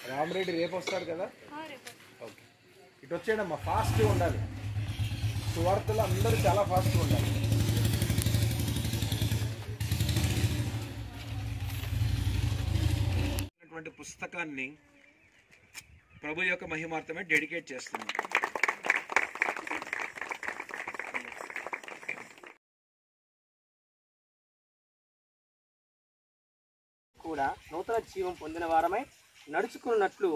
రామరెడ్డి రేపు వస్తాడు కదా? ఓకే, ఇటు వచ్చేయడమ్మా. ఫాస్ట్గా ఉండాలి, సువార్తలు అందరూ చాలా ఫాస్ట్గా ఉండాలి. పుస్తకాన్ని ప్రభు యొక్క మహిమార్థమే డెడికేట్ చేస్తున్నాం. కూడా నూతన జీవం పొందిన వారమై నడుచుకున్నట్లు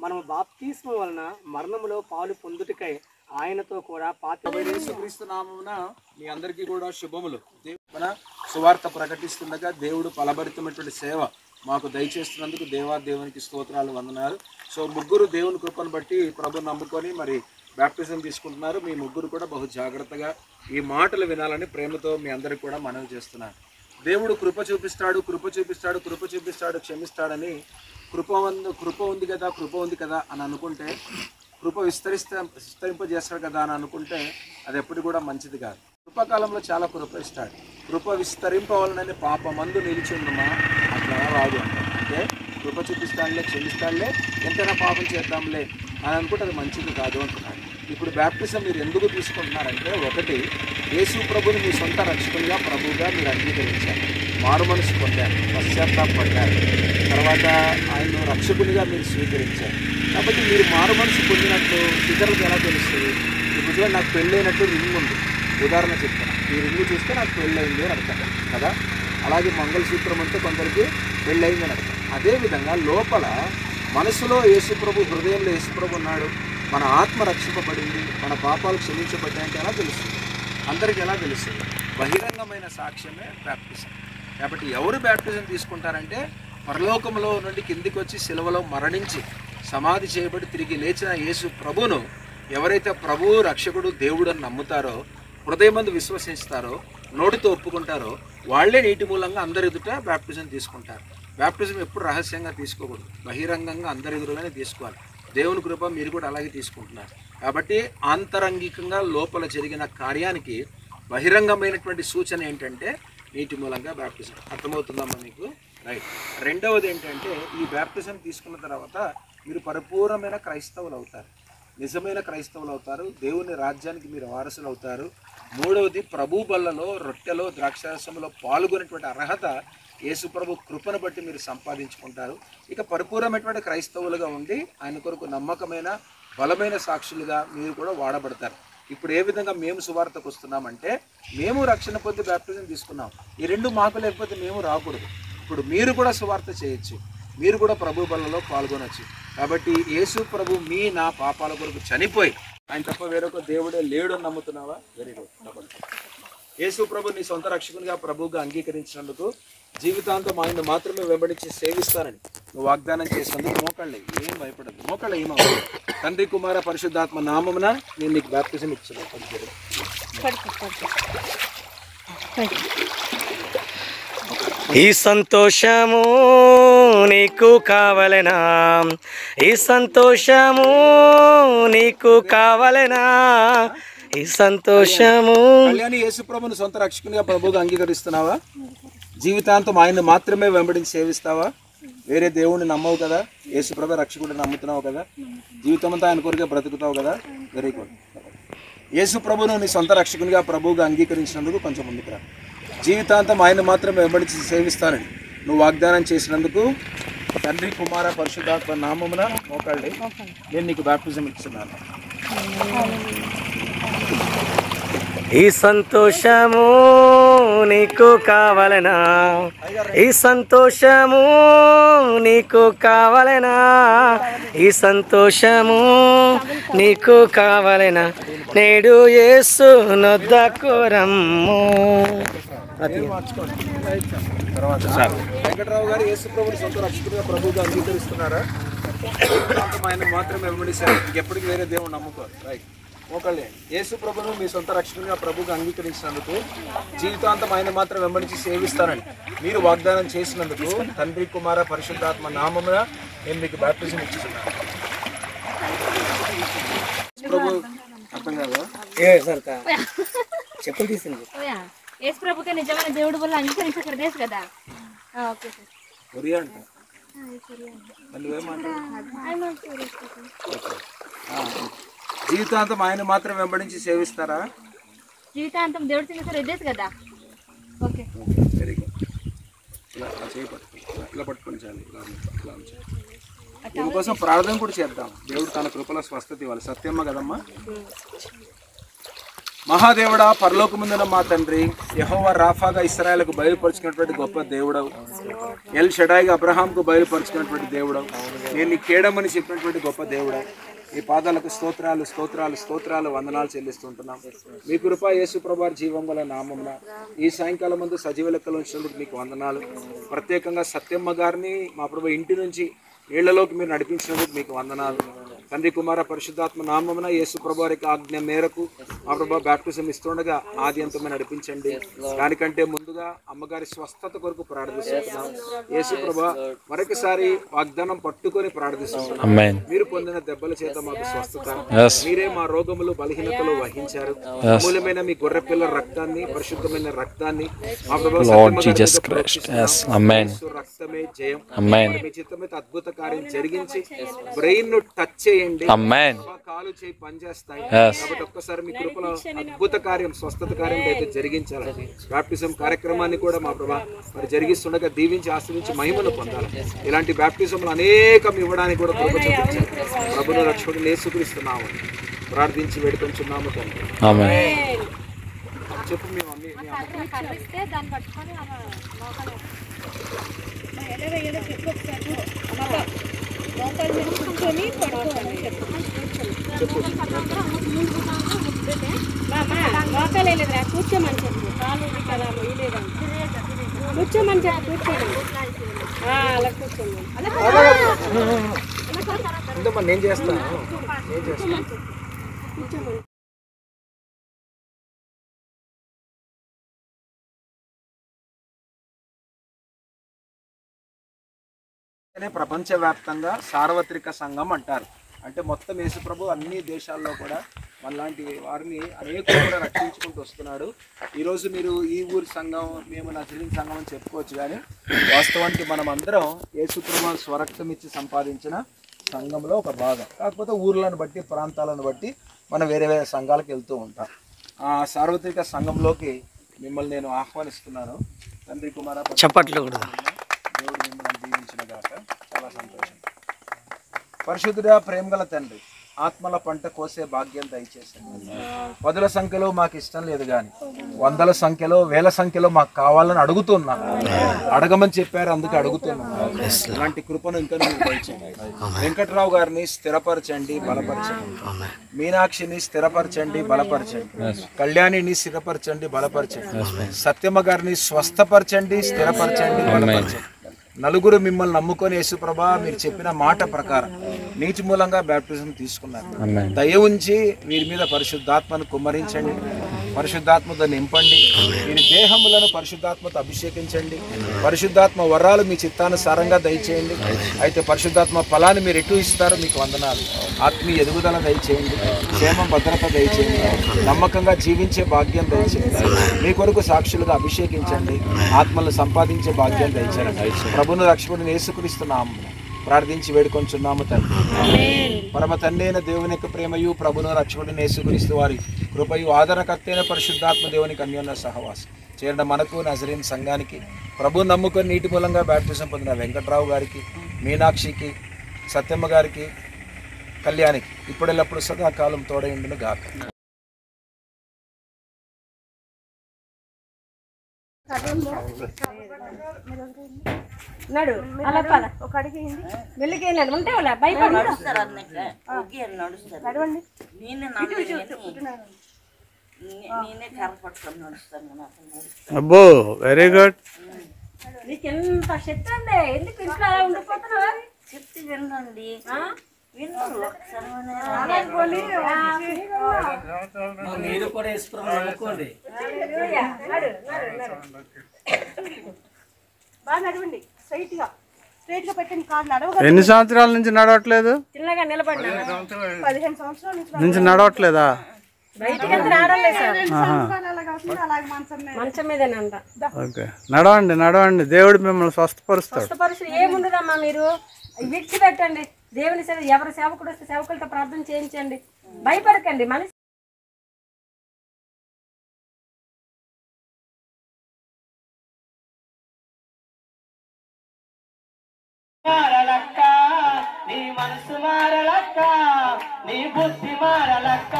మనము బాప్తిస్మం వలన మరణములో పాలు పొందుటకై ఆయనతో కూడా యేసుక్రీస్తు నామమున మీ అందరికీ కూడా శుభములు. మన సువార్త ప్రకటిస్తుండగా దేవుడు ఫలభరితమైనటువంటి సేవ మాకు దయచేస్తున్నందుకు దేవునికి స్తోత్రాలు, వందనాలు. సో ముగ్గురు దేవుని కృపను బట్టి ప్రభు నమ్ముకొని మరి బ్యాప్టిజం తీసుకుంటున్నారు. మీ ముగ్గురు కూడా బహు జాగ్రత్తగా ఈ మాటలు వినాలని ప్రేమతో మీ అందరికి కూడా మనవి చేస్తున్నాను. దేవుడు కృప చూపిస్తాడు, క్షమిస్తాడని కృప ఉంది కదా అని అనుకుంటే, కృప విస్తరింపజేస్తాడు కదా అని అనుకుంటే అది ఎప్పుడు కూడా మంచిది కాదు. కృపకాలంలో చాలా కృప ఇస్తాడు. కృప విస్తరింపవాలనని పాపమందు నిలిచి ఉందమా అట్లా రాదు అంటారు. అంటే కృప చూపిస్తాడులే, క్షమిస్తాడులే, ఎంతైనా పాపం చేద్దాంలే అని అనుకుంటే అది మంచిది కాదు అంటున్నాడు. ఇప్పుడు బ్యాప్టిజం మీరు ఎందుకు తీసుకుంటున్నారంటే, ఒకటి యేసు ప్రభుని మీ సొంత రక్షకునిగా ప్రభువుగా మీరు అంగీకరించారు, మారు మనసు పొందారు, పశ్చాత్తాపడ్డారు, తర్వాత ఆయన రక్షకునిగా మీరు స్వీకరించారు. కాబట్టి మీరు మారు మనసు పొందినట్లు ఇతరులకు ఎలా తెలుస్తుంది? ఇప్పుడు నాకు పెళ్ళైనట్టు రింగ్ ఉంది, ఉదాహరణ చెప్తాను. ఈ రింగ్ చూస్తే నాకు పెళ్ళయింది అని అర్థం కదా. అలాగే మంగళసూత్రం అంటే కొందరికి పెళ్ళయింది అని అర్థం. అదేవిధంగా లోపల మనసులో యేసుప్రభు, హృదయంలో యేసుప్రభు ఉన్నాడు, మన ఆత్మ రక్షింపబడింది, మన పాపాలు క్షమించబడ్డాయంటే ఎలా తెలుస్తుంది? అందరికీ ఎలా తెలుస్తుంది? బహిరంగమైన సాక్ష్యమే బ్యాప్టిజం. కాబట్టి ఎవరు బ్యాప్టిజం తీసుకుంటారంటే, పరలోకంలో నుండి కిందికి వచ్చి సిలువలో మరణించి సమాధి చేయబడి తిరిగి లేచిన యేసు ప్రభును ఎవరైతే ప్రభువు రక్షకుడు దేవుడు అని నమ్ముతారో, హృదయమందు విశ్వసిస్తారో, నోటితో ఒప్పుకుంటారో వాళ్లే నీటి మూలంగా అందరి ఎదుట బ్యాప్టిజం తీసుకుంటారు. బ్యాప్టిజం ఎప్పుడు రహస్యంగా తీసుకోకూడదు, బహిరంగంగా అందరి ఎదురుగానే తీసుకోవాలి. దేవుని కృప మీరు కూడా అలాగే తీసుకుంటున్నారు. కాబట్టి ఆంతరంగికంగా లోపల జరిగిన కార్యానికి బహిరంగమైనటువంటి సూచన ఏంటంటే నీటి మూలంగా బ్యాప్టిజం. అర్థమవుతుందమ్మా మీకు? రైట్. రెండవది ఏంటంటే, ఈ బ్యాప్టిజం తీసుకున్న తర్వాత మీరు పరిపూర్ణమైన క్రైస్తవులు అవుతారు, నిజమైన క్రైస్తవులు అవుతారు, దేవుని రాజ్యానికి మీరు వారసులు అవుతారు. మూడవది, ప్రభు బల్లలో, రొట్టెలో, ద్రాక్షారసంలో పాల్గొనేటువంటి అర్హత యేసుప్రభు కృపను బట్టి మీరు సంపాదించుకుంటారు. ఇక పరిపూర్ణమైనటువంటి క్రైస్తవులుగా ఉండి ఆయన కొరకు నమ్మకమైన బలమైన సాక్షులుగా మీరు కూడా వాడబడతారు. ఇప్పుడు ఏ విధంగా మేము సువార్తకు వస్తున్నామంటే, మేము రక్షణ పొంది బ్యాప్టిజం తీసుకున్నాం, ఈ రెండు మాకు లేకపోతే మేము రాకూడదు. ఇప్పుడు మీరు కూడా సువార్త చేయొచ్చు, మీరు కూడా ప్రభు బలలో పాల్గొనవచ్చు. కాబట్టి యేసు ప్రభు నా పాపాల కొరకు చనిపోయి ఆయన తప్ప వేరొక దేవుడే లేడు అని నమ్ముతున్నావా? Very good. యేసు ప్రభు నీ సొంత రక్షకునిగా ప్రభువుగా అంగీకరించినందుకు జీవితాంతం ఆయన మాత్రమే వెంబడించి సేవిస్తానని నువ్వు వాగ్దానం చేసినందుకు మోకాళ్ళే, ఏం భయపడదు, మోకాళ్ళ ఏమో. తండ్రి కుమార పరిశుద్ధాత్మ నామమున నేను నీకు బాప్టిజం ఇచ్చాను. ఈ సంతోషము నీకు కావలెనా, ఈ సంతోషము నీకు కావలెనా, ఈ సంతోషము. కళ్యాణి యేసు ప్రభుని సొంత రక్షకునిగా ప్రభువుగా అంగీకరిస్తున్నావా? జీవితాంతం ఆయన మాత్రమే వెంబడించి సేవిస్తావా? వేరే దేవుడిని నమ్మవు కదా, యేసు ప్రభు రక్షకుడిని నమ్ముతున్నావు కదా, జీవితం అంతా ఆయన కొరకే బ్రతుకుతావు కదా. Very good. యేసు ప్రభును నీ సొంత రక్షకునిగా ప్రభువుగా అంగీకరించినందుకు కొంచెం ముందుకు రా. జీవితాంతం ఆయన మాత్రమే వెంబడించి సేవిస్తానని నువ్వు వాగ్దానం చేసినందుకు తండ్రి కుమార పరిశుద్ధాత్మ నామమున మోకాళ్ళే నేను నీకు బాప్టిజం ఇస్తున్నాను. ఈ సంతోషము నీకు కావాలనా, ఈ సంతోషము నీకు కావాలనా, ఈ సంతోషము నీకు కావాలనా, నేడు యేసు నొద్దకు రమ్ము. తర్వాత వెంకట్రావు గారు యేసు ప్రభుని సొంత రక్షకుడిగా ప్రభువుగా అంగీకరిస్తున్నారా? ఆయన మాత్రమే వెంబడిస్తారు, ఇంకెప్పటికీ వేరే దేవుడు నమ్ముకోరు. రైట్, ఒకళ్ళే యేసు ప్రభును మీ సొంత రక్షకుడిగా ప్రభువుగా అంగీకరించినందుకు జీవితాంతం ఆయన మాత్రం వెంబడించి సేవిస్తారని మీరు వాగ్దానం చేసినందుకు తండ్రి కుమార పరిశుద్ధాత్మ నామమున నేను మీకు బాప్టిజం ఇస్తున్నాను. ప్రభు అర్థం కాదా? చెప్పులు తీసింది. యేసు ప్రభుకే నిజమైన దేవుడు వల్ల అంగీకరించారు దేశ కదా. Okay sir. కొరియా అంట జీవితాంతం ఆయన మాత్రం వెంబడించి సేవిస్తారా? జీవితాంతం దేవుడు తినేసారు దేశ కదా. Okay, very good. ఇలా పట్టుకొని చాలు, దీనికోసం ప్రార్థన కూడా చేద్దాం. దేవుడు తన కృపలో స్వస్థత ఇవ్వాలి. సత్యమ్మ కదమ్మా. మహాదేవుడా, పరలోకముందున మా తండ్రి, యెహోవా రాఫాగా ఇశ్రాయేలుకు బయలుపరుచుకున్నటువంటి గొప్ప దేవుడవు, ఎల్ షడాయిగా అబ్రహాంకు బయలుపరుచుకున్నటువంటి దేవుడవు, నేను నీ కేడమని చెప్పినటువంటి గొప్ప దేవుడవు. ఈ పాదాలకు స్తోత్రాలు స్తోత్రాలు స్తోత్రాలు వందనాలు చెల్లిస్తుంటున్నాం. మీ కృప యేసు ప్రభువారి జీవం గల నామమున ఈ సాయంకాలం ముందు సజీవ లెక్కలు ఉంచినందుకు మీకు వందనాలు. ప్రత్యేకంగా సత్యమ్మ గారిని మా ప్రభు ఇంటి నుంచి నీళ్లలోకి మీరు నడిపించినందుకు మీకు వందనాలు. తండ్రి కుమార పరిశుద్ధాత్మ నామమున యేసు ప్రభువారికి ఆజ్ఞ మేరకు మా ప్రభు బాప్టిజం ఇస్తుండగా ఆది అంతమే నడిపించండి. దానికంటే ముందుగా అమ్మగారి స్వస్థత కొరకు ప్రార్థిస్తున్నాం. యేసు ప్రభు మరొకసారి వాగ్దానం పట్టుకొని ప్రార్థిస్తున్నాం. మీరు పొందిన దెబ్బల చేత మాకు స్వస్థత, మీరే మా రోగములు బలహీనతలు వహించారు. మూలమైన మీ గొర్రె పిల్ల రక్తాన్ని, పరిశుద్ధమైన రక్తాన్ని మా ప్రభు రక్తమే జయం. మీ చిత్తమైతే అద్భుత కార్యం జరిగించి బ్రెయిన్ ను టచ్ చేయండి. కాలు చేయి పనిచేస్తాయి కాబట్టి ఒక్కసారి మీ కృపలో అద్భుత కార్యం, స్వస్థత కార్యం అయితే జరిగించాలి. బాప్టిజం కార్యక్రమాన్ని కూడా మా ప్రభా మరి జరిగిస్తుండగా దీవించి ఆశ్రయించి మహిమను పొందాలి. ఇలాంటి బాప్టిజంలు అనేకం ఇవ్వడానికి కూడా కృప చూపించాలి. ప్రభును రక్షకుడు యేసుక్రీస్తున్నాము ప్రార్థించి వేడుకొంచున్నాము తండ్రి. చెప్పు మీ మమ్మీ కూర్చోమని చెప్పు, కూర్చోమని చెప్పు, కూర్చోమని అలా కూర్చోండి. నేను చేస్తాను. ప్రపంచవ్యాప్తంగా సార్వత్రిక సంఘం అంటారు. అంటే మొత్తం యేసుప్రభు అన్ని దేశాల్లో కూడా మనలాంటి వారిని అనేకులు కూడా రక్షించుకుంటూ వస్తున్నాడు. ఈరోజు మీరు ఈ ఊరి సంఘం, మేము నజరీన్ సంఘం అని చెప్పుకోవచ్చు, కానీ వాస్తవానికి మనం అందరం యేసుప్రభు స్వరక్తం ఇచ్చి సంపాదించిన సంఘంలో ఒక భాగం. కాకపోతే ఊర్లను బట్టి, ప్రాంతాలను బట్టి మనం వేరే వేరే సంఘాలకు వెళ్తూ ఉంటాం. ఆ సార్వత్రిక సంఘంలోకి మిమ్మల్ని నేను ఆహ్వానిస్తున్నాను. తండ్రి కుమార చప్పట్లు కూడా దేవుడు మిమ్మల్ని దీవించిన గాక. చాలా సంతోషం. పరిశుద్ధుడా, ప్రేమగల తండ్రి, ఆత్మల పంట కోసే భాగ్యం దయచేసండి. 10ల సంఖ్యలో మాకు ఇష్టం లేదు, కానీ 100ల సంఖ్యలో, 1000 సంఖ్యలో మాకు కావాలని అడుగుతున్నాను. అడగమని చెప్పారు, అందుకే అడుగుతున్నాను. ఇలాంటి కృపను ఇంకా మీరు దయచేయండి. వెంకట్రావు గారిని స్థిరపరచండి, బలపరచండి. మీనాక్షిని స్థిరపరచండి, బలపరచండి. కళ్యాణిని స్థిరపరచండి, బలపరచండి. సత్యమ్మ గారిని స్వస్థపరచండి, స్థిరపరచండి, బలపరచండి. నలుగురు మిమ్మల్ని నమ్ముకొని యేసుప్రభా మీరు చెప్పిన మాట ప్రకారం నీటి మూలంగా బ్యాప్టిజం తీసుకున్నారు. దయ ఉంచి వీరి మీద పరిశుద్ధాత్మను కుమ్మరించండి, పరిశుద్ధాత్మతో నింపండి. వీరి దేహములను పరిశుద్ధాత్మతో అభిషేకించండి. పరిశుద్ధాత్మ వరాలు మీ చిత్తానుసారంగా దయచేయండి. అయితే పరిశుద్ధాత్మ ఫలాన్ని మీరు ఎటు ఇస్తారో మీకు వందనాలు. ఆత్మీయ ఎదుగుదల దయచేయండి, క్షేమం భద్రత దయచేయండి, నమ్మకంగా జీవించే భాగ్యం దయచేయండి. మీ కొరకు సాక్షులుగా అభిషేకించండి, ఆత్మలను సంపాదించే భాగ్యం దయచేయండి. ప్రభును రక్షకుడిని యేసుక్రీస్తున్నాము ప్రార్థించి వేడుకొంచున్నాము తండ్రి. పరమ తండ్రి అయిన దేవుని యొక్క ప్రేమయు, ప్రభును రక్షకుడిని యేసుక్రీస్తు వారి కృపయు, ఆదరణకర్తైన పరిశుద్ధాత్మ దేవునికి అన్యోన్య సహవాసం చేరడం మనకు, నజరీన్ సంఘానికి, ప్రభు నమ్ముకొని నీటి మూలంగా బాప్టిజం పొందిన వెంకట్రావు గారికి, మీనాక్షికి, సత్యమ్మ గారికి, కళ్యాణికి ఇప్పుడెల్లప్పుడు సదాకాలం తోడైండును గాక. నడు అలా పద ఒక అడిగి మెల్లికి వెళ్ళాడు ఉంటే వాళ్ళ భయపడి నడవండి అబ్బో వెరీ గుడ్. నీకు ఎంత శక్తి అండి, ఎందుకు ఇంట్లో అలా ఉండిపోతున్నావా? చెప్తే వినండి, మీరు కూడా వేసుకున్నాం అనుకోండి. బాగా నడవండి, స్ట్రైట్ గా పెట్టండి కాదు. నడవ ఎన్ని సంవత్సరాల నుంచి నడవట్లేదు? చిన్నగా నిలబడి 15 సంవత్సరాల నుంచి నడవట్లేదా? బయటకి వెళ్తే రావడలేదు సార్, మంచం మీదేనంట. ఓకే, నడవండి నడవండి, దేవుడు మిమ్మల్ని స్వస్థపరుస్తాడు. స్వస్థపరుషుడు ఏముండదమ్మా, మీరు విడిచి పెట్టండి. దేవుని సేవ, ఎవరు సేవకుడు వస్తే సేవకులతో ప్రార్థన చేయించండి, భయపడకండి. మనిషి మారలక్క, నీ మనసు మారలక్క, నీ బుద్ధి మారలక్క.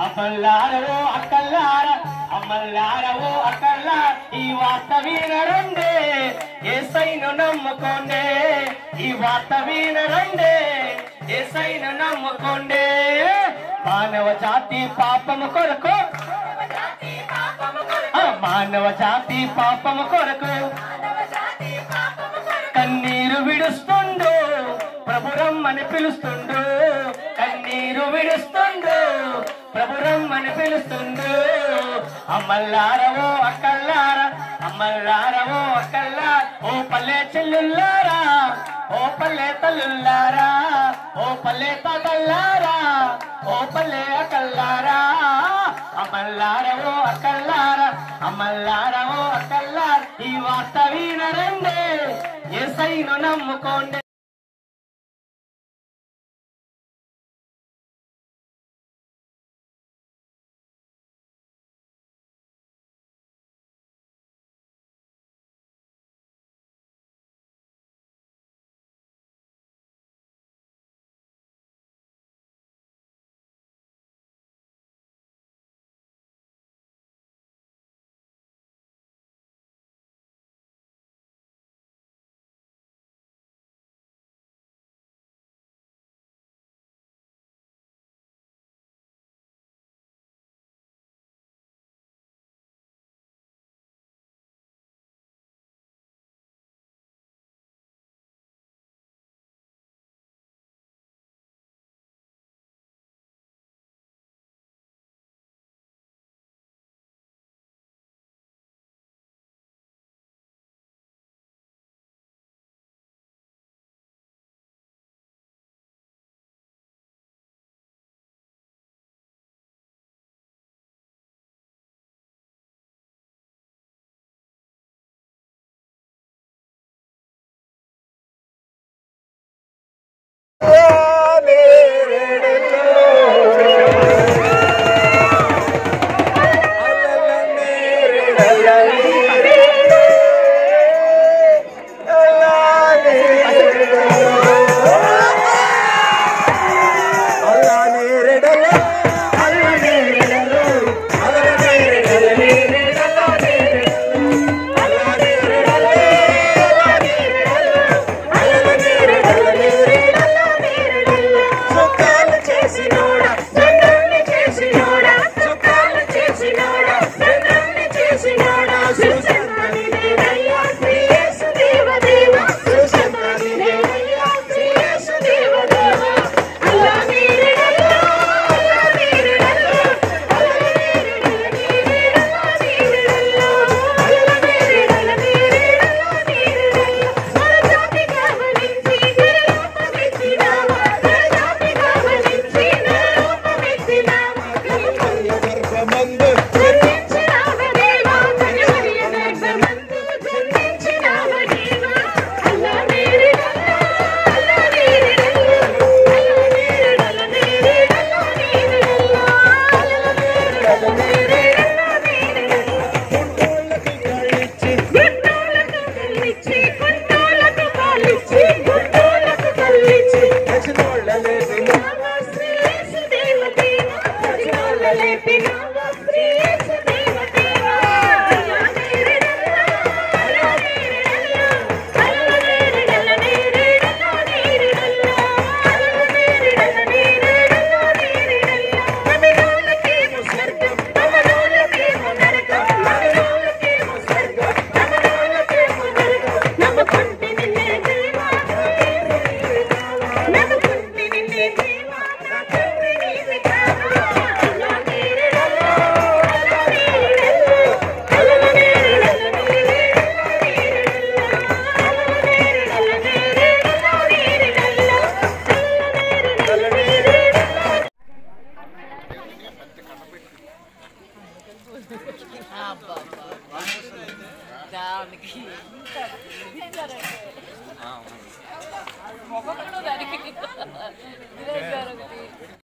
అమ్మల్లారవో అక్కల్లార, అమ్మల్లారవో అక్కల్లా, ఈ వార్త వినరండే, యేసయ్యను నమ్ముకోండి. ఈ వార్త వినరండే, యేసయ్యను నమ్ముకోండి. మానవ జాతి పాపము కొరకు, మానవ జాతి పాపము కొరకు కన్నీరు విడుస్తుండు, ప్రభు రమ్మని పిలుస్తుండు. కన్నీరు విడుస్తుండు, ప్రభు రమ్మని పిలుస్తుండు. అమ్మల్లారవో అక్కల్లారా, అమ్మల్లారవో అక్కల్లా, ఓ పల్లె చెల్లుల్లారా, ఓ పల్లె తల్లుల్లారా, ఓ పల్లె తాతల్లారా, ఓ పల్లె అక్కల్లారా. అమ్మల్లారవో అక్కల్లారా, అమ్మల్లారవో అక్కల్లారా, ఈ వార్త వినరండే, యేసయ్యను నమ్ముకోండి.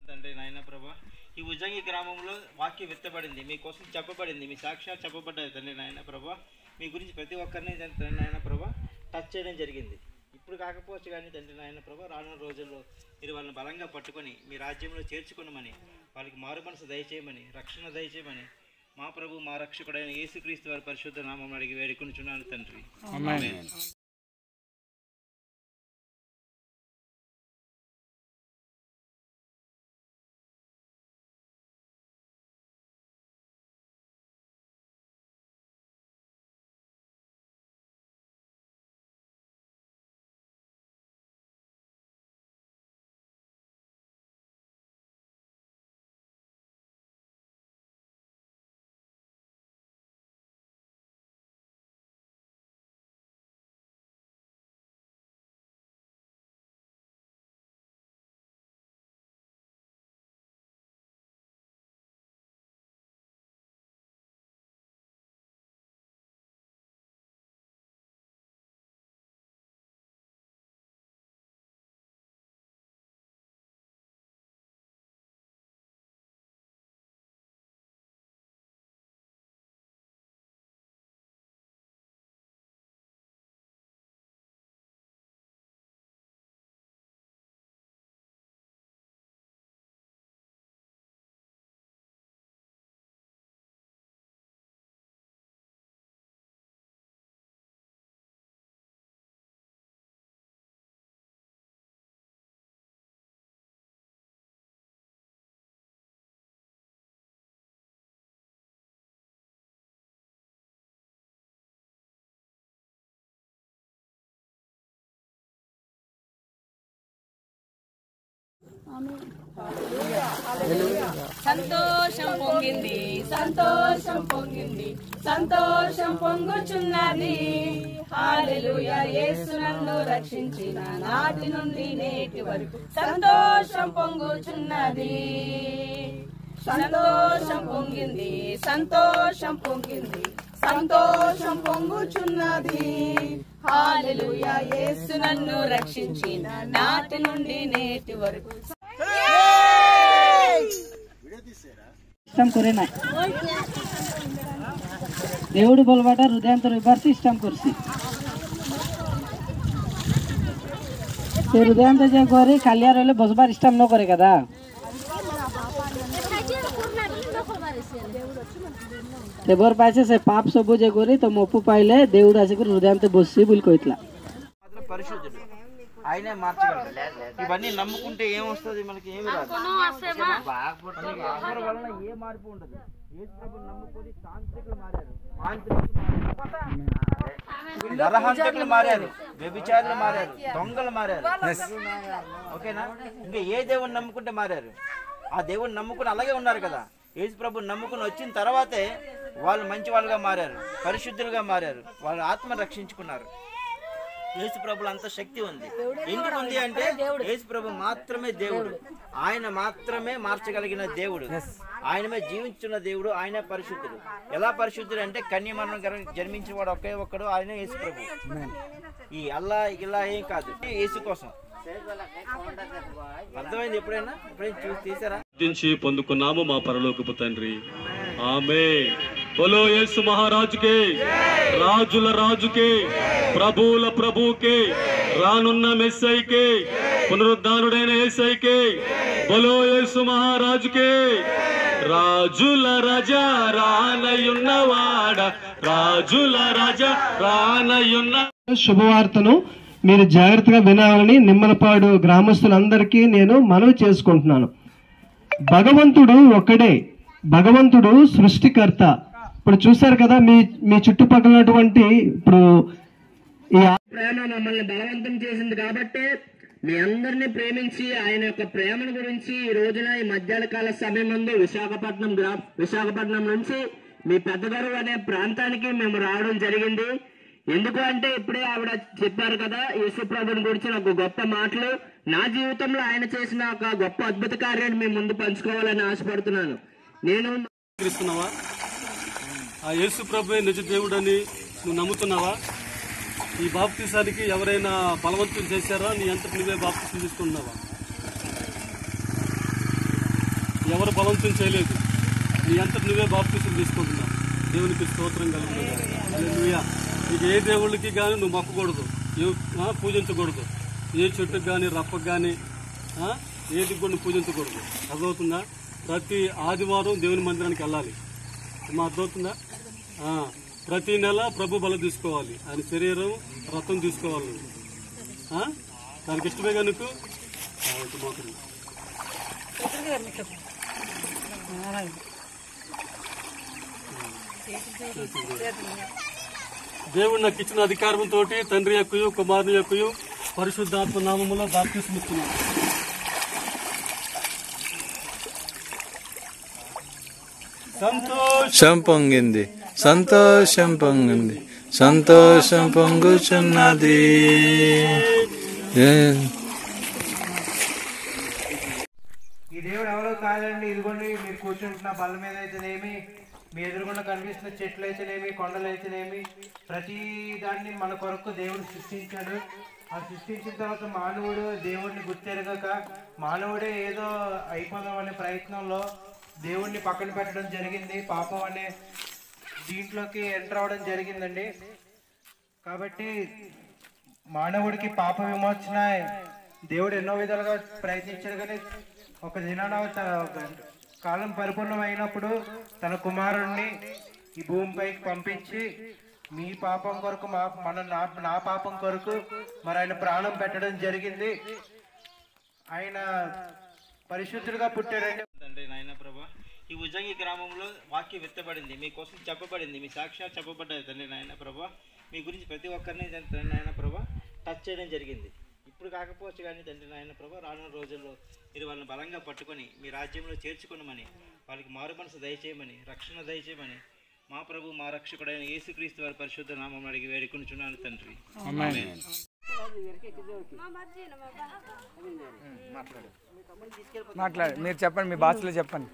తండ్రి నాయన ప్రభా, ఈ ఉజ్జంగి గ్రామంలో వాక్యం విత్తబడింది, మీకోసం చెప్పబడింది, మీ సాక్ష్యాలు చెప్పబడ్డాయి తండ్రి నాయన ప్రభా. మీ గురించి ప్రతి ఒక్కరిని తండ్రి నాయన ప్రభా టచ్ చేయడం జరిగింది. ఇప్పుడు కాకపోవచ్చు కానీ తండ్రి నాయన ప్రభా, రానున్న రోజుల్లో మీరు వాళ్ళని బలంగా పట్టుకొని మీ రాజ్యంలో చేర్చుకోమని, వాళ్ళకి మారు మనసు దయచేయమని, రక్షణ దయచేయమని మా ప్రభు మా రక్షకుడైన యేసుక్రీస్తు వారి పరిశుద్ధ నామం అడిగి వేడుకొనుచున్నాను తండ్రి. ఆమేన్. సంతోషం పొంగింది, సంతోషం పొంగింది, సంతోషం పొంగుచున్నది. హల్లెలూయా, యేసు నన్ను రక్షించిన నాటి నుండి నేటి వరకు సంతోషం పొంగుచున్నది. సంతోషం పొంగింది, సంతోషం పొంగింది, సంతోషం పొంగుచున్నది. హల్లెలూయా, యేసు నన్ను రక్షించిన నాటి నుండి నేటి వరకు सिस्टम करे ना देवड़ बोलवाटा हृदयांतर विभार सिस्टम करसी से हृदयांतर जे करे कालिया रहले बसबार सिस्टम न करे कदा तेबर पासे से पाप सब जे करे तो मोपु पाइले देवड़ आसे हृदयांतर बससी बोल कोइतला పరిశుద్ధుడు ఆయనే మార్చగలడు. ఇవన్నీ నమ్ముకుంటే ఏమొస్తుంది, మనకి ఏమి రాదు. ఎవరి వలన ఏ మార్పు ఉండదు. యేసు ప్రభువుని నమ్ముకొని తాంత్రికులు మారారు, నరహంతకులు మారారు, వ్యభిచారులు మారారు, దొంగలు మారారు. ఓకేనా? ఇంకా ఏ దేవుని నమ్ముకుంటే మారారు? ఆ దేవుని నమ్ముకుని అలాగే ఉన్నారు కదా. యేసు ప్రభువుని నమ్ముకుని వచ్చిన తర్వాతే వాళ్ళు మంచి వాళ్ళుగా మారారు, పరిశుద్ధులుగా మారారు, వాళ్ళ ఆత్మ రక్షించుకున్నారు. యేసు ప్రభువులో అంత శక్తి ఉంది. ఎందుకు ఉంది అంటే యేసు ప్రభు మాత్రమే దేవుడు, ఆయన మాత్రమే మార్చగలిగిన దేవుడు, ఆయనమే జీవించున్న దేవుడు, ఆయన పరిశుద్ధుడు. ఎలా పరిశుద్ధుడు అంటే కన్యమరణం జన్మించిన వాడు ఒకే ఒక్కడు, ఆయన యేసు ప్రభు. ఈ అల్లా ఇలా ఏం కాదు, యేసు కోసం. అర్థమైంది? ఎప్పుడైనా చూసి తీసారా? పొందుకున్నాము మా పరలోకపు తండ్రి. ఆమేన్. బోలో యేసు మహారాజుకే, రాజుల రాజుకే, ప్రభువుల ప్రభువుకే, రానున్న మెస్సైకే, పునరుద్ధానుడైన యేసైకే. బోలో యేసు మహారాజుకే. రాజుల రాజా రానయున్నవాడ, రాజుల రాజా రానయున్న. శుభవార్తను మీరు జాగ్రత్తగా వినాలని నిమ్మలపాడు గ్రామస్తులందరికీ నేను మనవి చేసుకుంటున్నాను. భగవంతుడు ఒక్కడే, భగవంతుడు సృష్టికర్త. ఇప్పుడు చూశారు కదా మీ చుట్టుపక్కలటువంటి ఇప్పుడు ఈ ప్రేమ మమ్మల్ని బలవంతం చేసింది కాబట్టి మీ అందరినీ ప్రేమించి ఆయన యొక్క ప్రేమను గురించి ఈ రోజున ఈ మధ్యాహ్న కాల సమయం ముందు విశాఖపట్నం నుంచి మీ పెద్దగారు అనే ప్రాంతానికి మేము రావడం జరిగింది. ఎందుకు అంటే ఇప్పుడే ఆవిడ చెప్పారు కదా యేసు ప్రభువుని గురించి ఒక గొప్ప మాటలు. నా జీవితంలో ఆయన చేసిన ఒక గొప్ప అద్భుత కార్యాన్ని మీ ముందు పంచుకోవాలని ఆశపడుతున్నాను. నేను ఆ యేసు ప్రభువే నిజ దేవుడని నువ్వు నమ్ముతున్నావా? ఈ బాప్తిసానికి ఎవరైనా బలవంతం చేశారా? నీ అంతటి నువ్వే బాప్తిసం తీసుకుంటున్నావా? ఎవరు బలవంతం చేయలేదు, నీ అంతటి నువ్వే బాప్తిసం తీసుకుంటున్నావు. దేవునికి స్తోత్రం కలుగుతుంది. హల్లెలూయా. నీకు ఏ దేవుళ్ళకి కానీ నువ్వు మొక్కకూడదు, పూజించకూడదు. ఏ చెట్టుకు కానీ రప్పకు కానీ ఏది కూడా పూజించకూడదు. అర్థమవుతుందా? ప్రతి ఆదివారం దేవుని మందిరానికి వెళ్ళాలి. అర్థమవుతుందా? ప్రతి నెల ప్రభు బల తీసుకోవాలి, ఆయన శరీరం రథం తీసుకోవాలి. దానికి ఇష్టమేగా నీకు? దేవుడు నాకు ఇచ్చిన అధికారంతో తండ్రి యొక్కయు కుమారుని యొక్కయు పరిశుద్ధాత్మ నామములో బాప్తిస్మం ఇస్తున్నాను. సంతోషం పొంగింది, సంతోషం పొంగింది, సంతోషం పొంగుచున్నది. ఈ దేవుడు ఎవరో కాదండి. ఇదిగోండి మీరు కూర్చుంటున్న బల్ల మీద అయితేనేమి, మీ ఎదురుగుండా కనిపిస్తున్న చెట్లు అయితేనేమి, కొండలు అయితేనేమి, ప్రతి దాన్ని మన కొరకు దేవుడు సృష్టించాడు. ఆ సృష్టించిన తర్వాత మానవుడు దేవుడిని గుర్తెరగక మానవుడే ఏదో అయిపోదాం అనే ప్రయత్నంలో దేవుడిని పక్కన పెట్టడం జరిగింది. పాపం అనే దీంట్లోకి ఎంటర్ అవడం జరిగిందండి. కాబట్టి మానవుడికి పాప విమోచన దేవుడు ఎన్నో విధాలుగా ప్రయత్నించాడు. కానీ ఒక దినాన కాలం పరిపూర్ణమైనప్పుడు తన కుమారుణ్ణి ఈ భూమిపైకి పంపించి మీ పాపం కొరకు నా పాపం కొరకు మరి ఆయన ప్రాణం పెట్టడం జరిగింది. ఆయన పరిశుద్ధుడిగా పుట్టాడండి. తండ్రి నాయన ప్రభా, ఈ ఉజ్జంగి గ్రామంలో వాక్యం విత్తబడింది, మీకోసం చెప్పబడింది, మీ సాక్ష్యాలు చెప్పబడ్డాయి తండ్రి నాయన ప్రభా. మీ గురించి ప్రతి ఒక్కరిని తండ్రి నాయన ప్రభా టచ్ చేయడం జరిగింది. ఇప్పుడు కాకపోవచ్చు కానీ తండ్రి నాయన ప్రభా రానున్న రోజుల్లో మీరు వాళ్ళని బలంగా పట్టుకొని మీ రాజ్యంలో చేర్చుకోమని, వాళ్ళకి మారు మనసు దయచేయమని, రక్షణ దయచేయమని మా ప్రభు మా రక్షకుడైన యేసుక్రీస్తు వారి పరిశుద్ధ నామమున అడిగి వేడుకొనుచున్నాను తండ్రి. ఆమేన్. మాట్లాడు, మీరు చెప్పండి, మీ భాషలో చెప్పండి.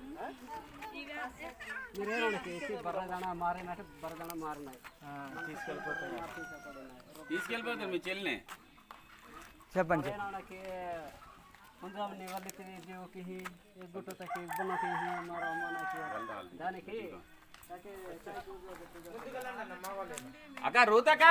తీసుకెళ్ళిపోతారు మీ చెల్లిని. చెప్పండి. అక్క రూతక్క